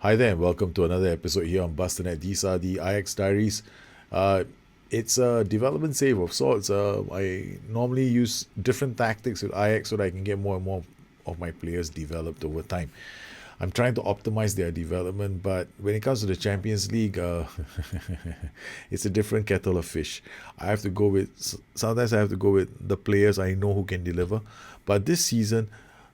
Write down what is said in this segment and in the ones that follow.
Hi there, and welcome to another episode here on Bustthenet. These are the Ajax Diaries. Uh, it's a development save of sorts. I normally use different tactics with Ajax so that I can get more and more of my players developed over time. I'm trying to optimize their development, but when it comes to the Champions League, it's a different kettle of fish. Sometimes I have to go with the players I know who can deliver. But this season,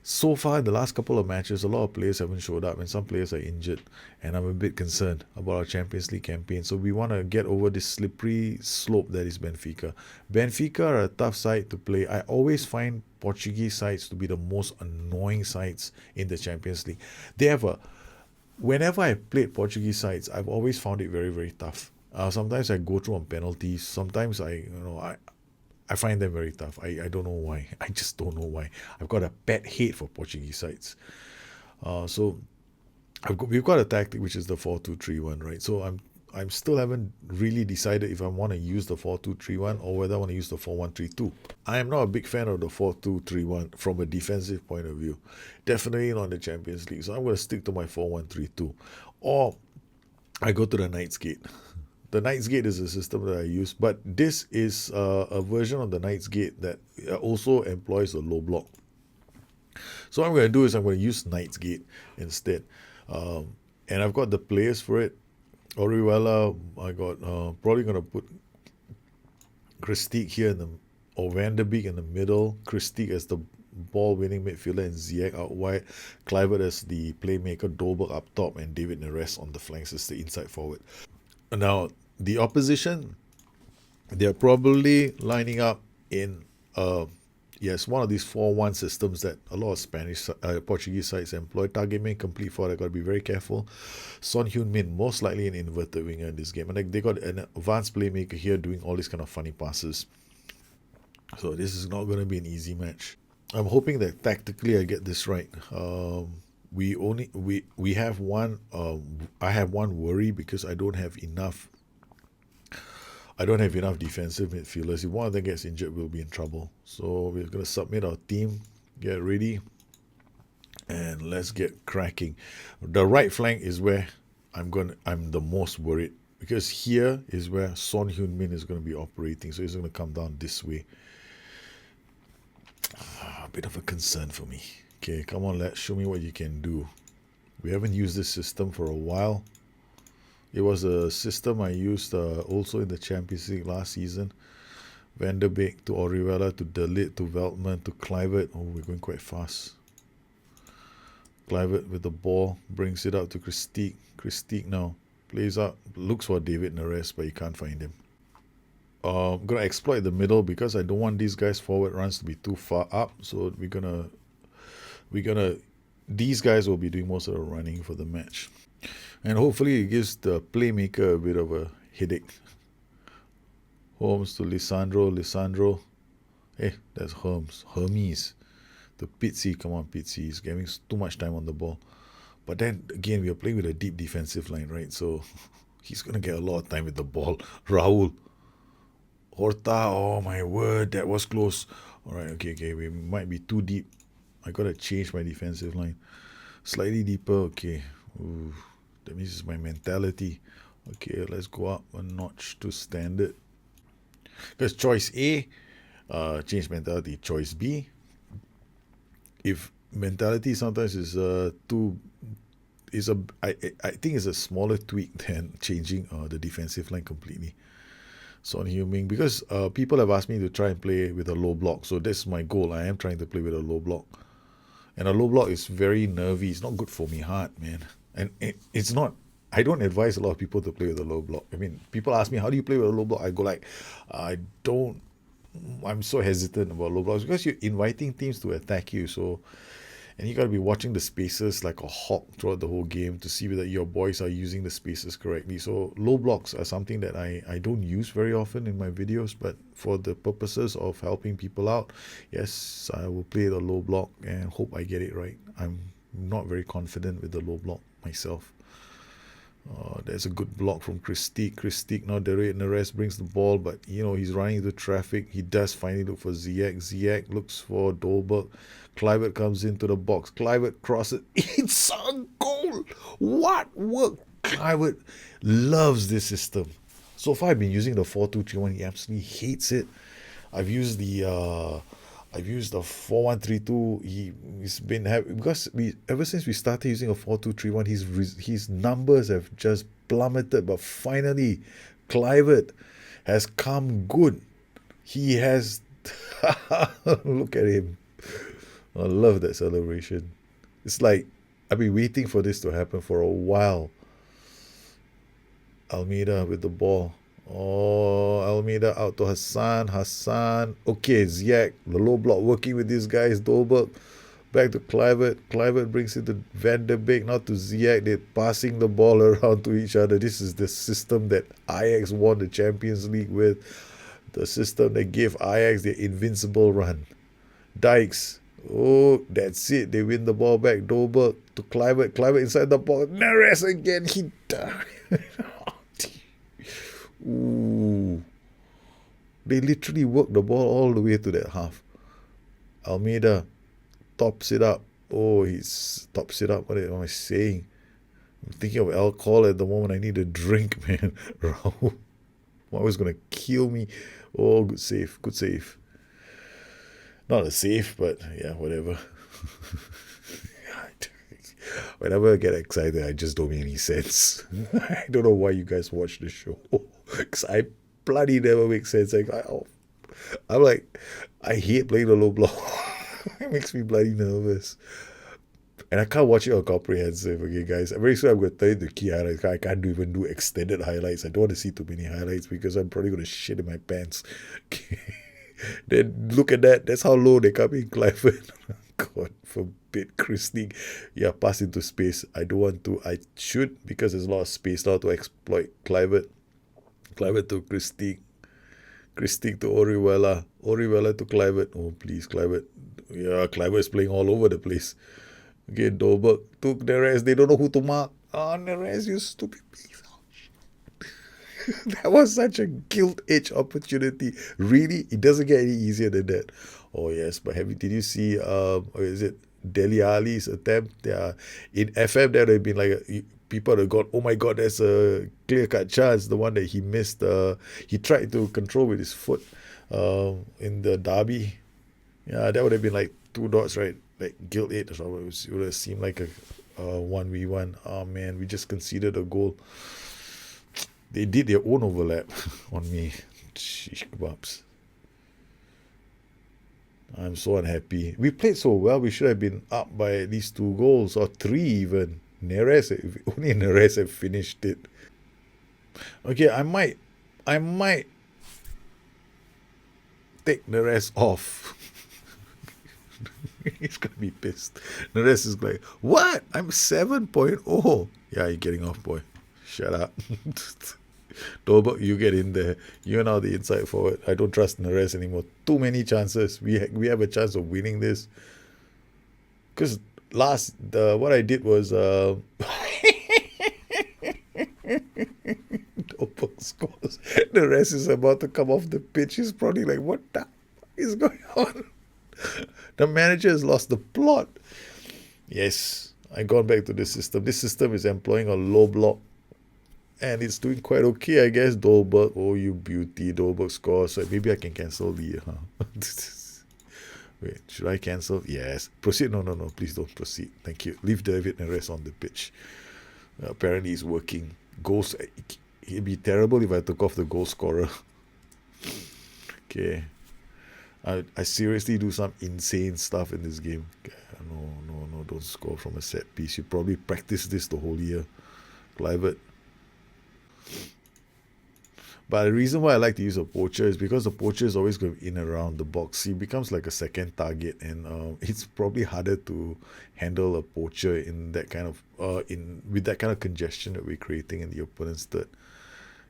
so far in the last couple of matches, a lot of players haven't showed up and some players are injured. And I'm a bit concerned about our Champions League campaign. So we want to get over this slippery slope that is Benfica. Benfica are a tough side to play. I always find Portuguese sides to be the most annoying sides in the Champions League. Whenever I played Portuguese sides, I've always found it very, very tough. Sometimes I go through on penalties. Sometimes I find them very tough. I don't know why. I just don't know why. I've got a pet hate for Portuguese sides. So we've got a tactic which is the 4-2-3-1, right? So I'm still haven't really decided if I want to use the 4-2-3-1 or whether I want to use the 4-1-3-2. I am not a big fan of the 4-2-3-1 from a defensive point of view. Definitely not in the Champions League. So I'm going to stick to my 4-1-3-2. Or I go to the Knights Gate. The Knights Gate is a system that I use, but this is a version of the Knights Gate that also employs a low block. So what I'm going to do is I'm going to use Knights Gate instead. And I've got the players for it. Orihuela, I got probably going to put Christique here or Van der Beek in the middle. Christique as the ball-winning midfielder and Ziyech out wide. Kluivert as the playmaker, Dolberg up top, and David Neres on the flanks as the inside forward. Now, the opposition, they're probably lining up in one of these 4-1 systems that a lot of Portuguese sides employ. Target man, complete forward. I got to be very careful. Son Heung-min, most likely an inverted winger in this game, and they got an advanced playmaker here doing all these kind of funny passes. So this is not going to be an easy match. I'm hoping that tactically I get this right. We have one. I have one worry because I don't have enough defensive midfielders. If one of them gets injured, we'll be in trouble. So we're going to submit our team, get ready, and let's get cracking. The right flank is where I'm the most worried because here is where Son Heung-min is going to be operating. So he's going to come down this way. A bit of a concern for me. Okay, come on, let's show me what you can do. We haven't used this system for a while. It was a system I used also in the Champions League last season. Van der Beek to Orihuela to De Ligt to Veltman to Kluivert. Oh, we're going quite fast. Kluivert with the ball brings it out to Christique. Christique now plays out, looks for David Neres, but you can't find him. I'm gonna exploit the middle because I don't want these guys forward runs to be too far up. So these guys will be doing most of the running for the match. And hopefully it gives the playmaker a bit of a headache. Holmes to Lisandro. Hey, that's Hermes. To Pizzi. Come on, Pizzi. He's getting too much time on the ball. But then, again, we are playing with a deep defensive line, right? So he's going to get a lot of time with the ball. Raul. Horta. Oh, my word. That was close. All right, okay. We might be too deep. I got to change my defensive line. Slightly deeper. Okay. Ooh. That means it's my mentality. Okay, let's go up a notch to standard. Because choice A, change mentality. Choice B, if mentality sometimes is I think it's a smaller tweak than changing the defensive line completely. Son Heung-min, because people have asked me to try and play with a low block. So that's my goal. I am trying to play with a low block. And a low block is very nervy. It's not good for me heart, man. And it's not, I don't advise a lot of people to play with a low block. I mean, people ask me, how do you play with a low block? I go like, I'm so hesitant about low blocks because you're inviting teams to attack you. So, and you got to be watching the spaces like a hawk throughout the whole game to see whether your boys are using the spaces correctly. So low blocks are something that I don't use very often in my videos, but for the purposes of helping people out, yes, I will play the low block and hope I get it right. I'm not very confident with the low block myself. Oh, there's a good block from Christique. Christique now Neres brings the ball, but he's running into traffic. He does finally look for Ziyech. Ziyech looks for Dolberg. Kluivert comes into the box. Kluivert crosses. It's a goal! What work? Kluivert loves this system. So far I've been using the 4-2-3-1. He absolutely hates it. I've used the 4-1-3-2. He's been because ever since we started using a 4-2-3-1, his numbers have just plummeted. But finally, Kluivert has come good. He has look at him. I love that celebration. It's like I've been waiting for this to happen for a while. Almeida with the ball. Oh, Almeida out to Hassan. Hassan. Okay, Ziyech. The low block working with these guys. Dolberg. Back to Kluivert. Kluivert brings it to Van der Beek. Now to Ziyech. They're passing the ball around to each other. This is the system that Ajax won the Champions League with. The system that gave Ajax their invincible run. Dykes. Oh, that's it. They win the ball back. Dolberg to Kluivert. Kluivert inside the ball. Neres again. He died. Ooh. They literally worked the ball all the way to that half. Almeida tops it up. Oh, he's tops it up. What am I saying? I'm thinking of alcohol at the moment. I need a drink, man. Raul was going to kill me. Oh, good save. Good save. Not a save, but yeah, whatever. Whenever I get excited, I just don't make any sense. I don't know why you guys watch the show. Because I bloody never make sense. I'm like, I hate playing the low block. It makes me bloody nervous. And I can't watch it on comprehensive, okay, guys. I'm very sure I'm going to turn into key highlights. I can't even do extended highlights. I don't want to see too many highlights because I'm probably going to shit in my pants. Then look at that. That's how low they come in, Kluivert. God forbid, Christique. Yeah, pass into space. I don't want to. I should because there's a lot of space now to exploit Kluivert. Kluivert to Christique. Christique to Orihuela. Orihuela to Kluivert. Oh, please, Kluivert. Yeah, Kluivert is playing all over the place. Okay, Dolberg to Neres. They don't know who to mark. Oh, Neres, you stupid piece. That was such a gilt-edged opportunity. Really, it doesn't get any easier than that. Oh yes, but did you see? Or is it Dele Alli's attempt? Yeah, in FM there have been like people have gone, oh my god, there's a clear-cut chance. The one that he missed. He tried to control with his foot. In the derby. Yeah, that would have been like 2 dots, right? Like gilt-edged. It would have seemed like a 1v1. Oh man, we just conceded a goal. They did their own overlap on me. Sheesh kebabs. I'm so unhappy. We played so well. We should have been up by at least 2 goals or 3 even. Only Neres have finished it. Okay, I might take Neres off. He's gonna be pissed. Neres is like, what? I'm 7.0. Yeah, you're getting off, boy. Shut up. Dolberg, you get in there. You're now the inside forward. I don't trust Neres anymore. Too many chances. We have a chance of winning this. Because what I did was Dolberg scores. Neres is about to come off the pitch. He's probably like, what the is going on? The manager has lost the plot. Yes, I gone back to this system. This system is employing a low block. And it's doing quite okay, I guess. Dolberg, oh you beauty, Dolberg scores. So maybe I can cancel the... Wait, should I cancel? Yes. Proceed? No, please don't proceed. Thank you. Leave David Neres on the pitch. Apparently he's working. Goals. It'd be terrible if I took off the goal scorer. Okay. I seriously do some insane stuff in this game. No, don't score from a set piece. You probably practice this the whole year. Kluivert. But the reason why I like to use a poacher is because the poacher is always going in and around the box. He becomes like a second target, and it's probably harder to handle a poacher in that kind of with that kind of congestion that we're creating in the opponent's third.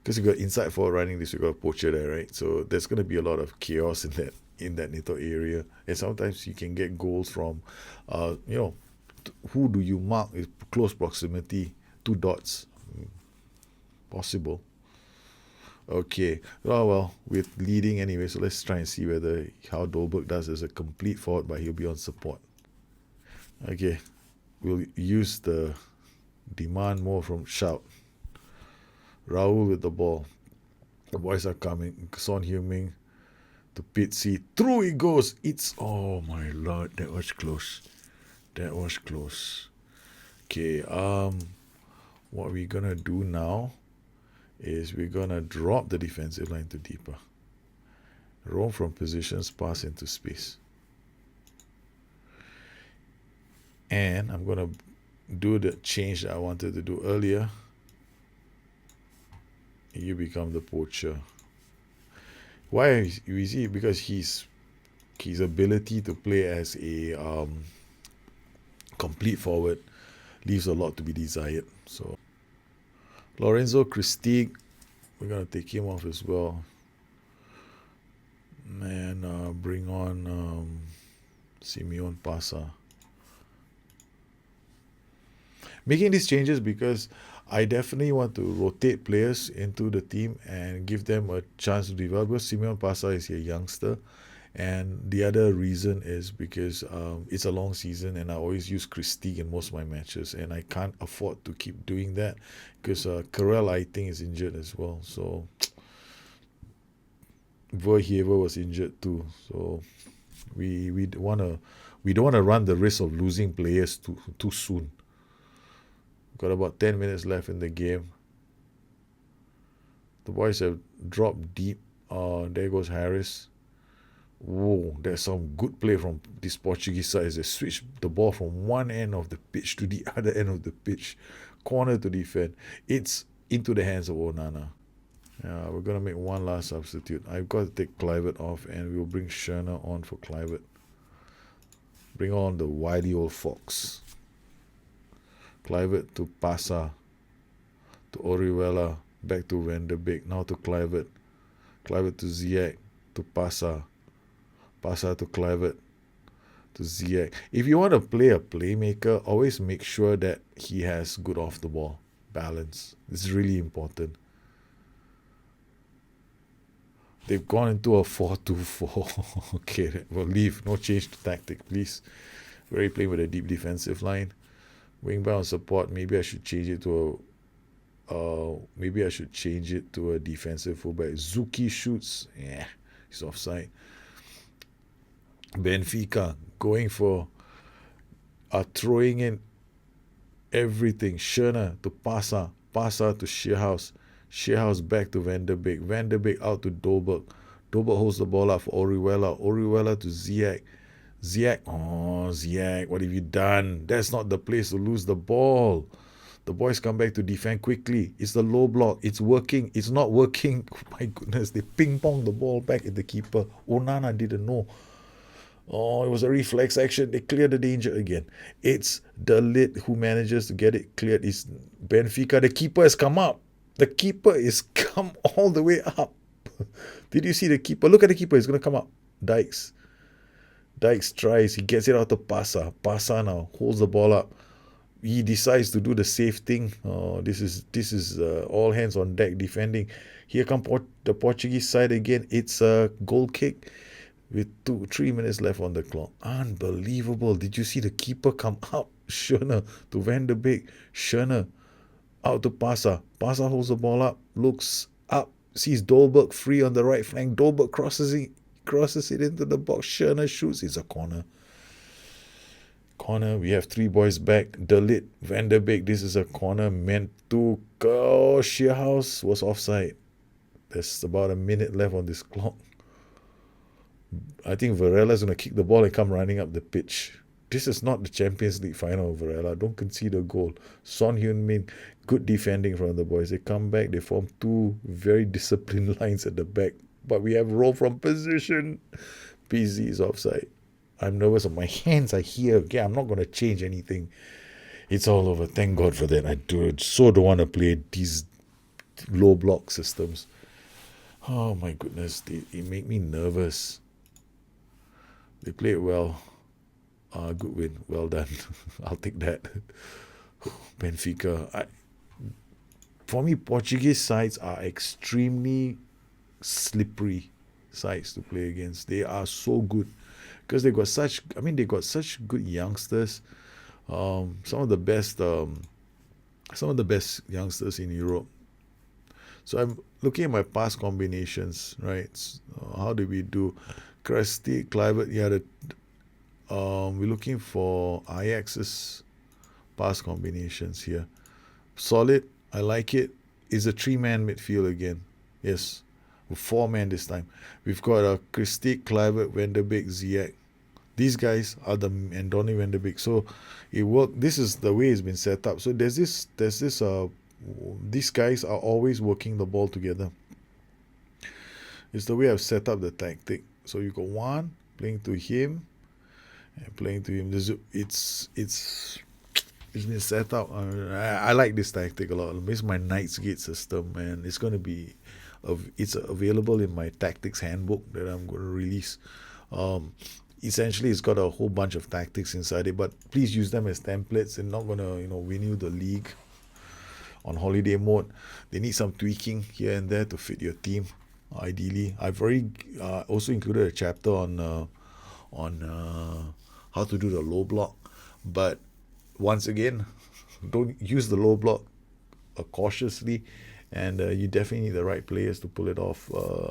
Because you got inside forward running this, you got a poacher there, right? So there's going to be a lot of chaos in that little area, and sometimes you can get goals from, who do you mark? Is close proximity, 2 dots. Possible. Okay. Oh, well, we're leading anyway, so let's try and see whether how Dolberg does as a complete forward, but he'll be on support. Okay. We'll use the demand more from Shout. Raul with the ball. The boys are coming. Son Heung-min to Pitsy. Through it goes. It's, oh my lord, that was close. That was close. Okay, what we're gonna do now is we're gonna drop the defensive line to deeper. Roam from positions, pass into space. And I'm gonna do the change that I wanted to do earlier. You become the poacher. Why is he? Because his ability to play as a complete forward leaves a lot to be desired. So Lorenzo Christie, we're gonna take him off as well. And bring on Simeon Pasa. Making these changes because I definitely want to rotate players into the team and give them a chance to develop. Because Simeon Pasa is a youngster, and the other reason is because it's a long season and I always use Christie in most of my matches, and I can't afford to keep doing that because Carell, I think, is injured as well. So Verhever was injured too. So we don't want to run the risk of losing players too soon. Got about 10 minutes left in the game. The boys have dropped deep. There goes Harris. Whoa, there's some good play from this Portuguese side. They switch the ball from one end of the pitch to the other end of the pitch. Corner to defend. It's into the hands of Onana. Yeah, we're going to make one last substitute. I've got to take Kluivert off, and we'll bring Schöne on for Kluivert. Bring on the wily old fox. Kluivert to Pasa, to Orihuela, back to Van der Beek, now to Kluivert. Kluivert to Ziyech, to Pasa. Pasa to Kluivert, to Ziyech. If you want to play a playmaker, always make sure that he has good off the ball balance. It's really important. They've gone into a 4-2-4. Okay, we'll leave. No change to tactic, please. We're playing with a deep defensive line. Wing back on support. Maybe I should change it to a defensive fullback. Zuki shoots. Yeah, he's offside. Benfica going for throwing in everything. Schöne to Pasa to Shearhouse. Shearhouse back to Van der Beek. Van der Beek out to Dolberg. Dolberg holds the ball up for Orihuela. Orihuela to Ziyech. Ziyech, what have you done? That's not the place to lose the ball. The boys come back to defend quickly. It's the low block. It's working. It's not working. Oh my goodness. They ping-pong the ball back at the keeper. Onana didn't know. Oh, it was a reflex action. They cleared the danger again. It's the lid who manages to get it cleared. It's Benfica. The keeper has come up. The keeper is come all the way up. Did you see the keeper? Look at the keeper. He's going to come up. Dykes tries. He gets it out to Pasa. Pasa now holds the ball up. He decides to do the safe thing. Oh, this is all hands on deck defending. Here come the Portuguese side again. It's a goal kick with 3 minutes left on the clock. Unbelievable. Did you see the keeper come up? Schöne to Van der Beek. Schöne out to Pasa. Pasa holds the ball up. Looks up. Sees Dolberg free on the right flank. Dolberg crosses it into the box. Schöne shoots. It's a corner. We have three boys back. Delit, Van der Beek. This is a corner meant to go. Shearhouse was offside. There's about a minute left on this clock. I think Varela's going to kick the ball and come running up the pitch. This is not the Champions League final, Varela. Don't concede a goal. Son Heung-min, good defending from the boys. They come back. They form two very disciplined lines at the back. But we have roll from position. PZ is offside. I'm nervous. My hands are here. Okay, I'm not going to change anything. It's all over. Thank God for that. I don't want to play these low block systems. Oh my goodness. It make me nervous. They played well. Good win. Well done. I'll take that. Benfica. for me, Portuguese sides are extremely slippery sides to play against. They are so good because they got such good youngsters. Some of the best, youngsters in Europe. So I'm looking at my past combinations, right? How did we do? Krusty, Kluivert, yeah. We're looking for Ajax's past combinations here. Solid, I like it. It's a three-man midfield again. Yes, four-man this time. We've got Christie, Kluivert, Van der Beek, Ziyech. These guys are and Donny Van der Beek. So it worked. This is the way it's been set up. So these guys are always working the ball together. It's the way I've set up the tactic. So you got one playing to him and playing to him. It's been set up. I like this tactic a lot. It's my Knight's Gate system, and it's going to be it's available in my tactics handbook that I'm going to release. Essentially, it's got a whole bunch of tactics inside it, but please use them as templates. They're not going to win you the league on holiday mode. They need some tweaking here and there to fit your team. Ideally, I've already also included a chapter on how to do the low block, but once again, don't use the low block cautiously, and you definitely need the right players to pull it off.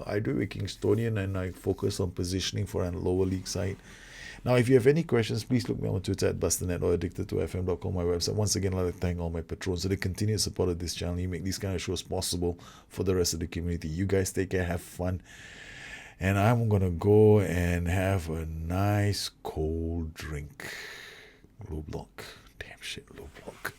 I do it with Kingstonian, and I focus on positioning for a lower league side. Now, if you have any questions, please look me on Twitter at Bustthenet or addicted2fm.com, my website. Once again, I'd like to thank all my patrons for the continued support of this channel. You make these kind of shows possible for the rest of the community. You guys take care, have fun, and I'm going to go and have a nice cold drink. Low block. Damn shit, low block.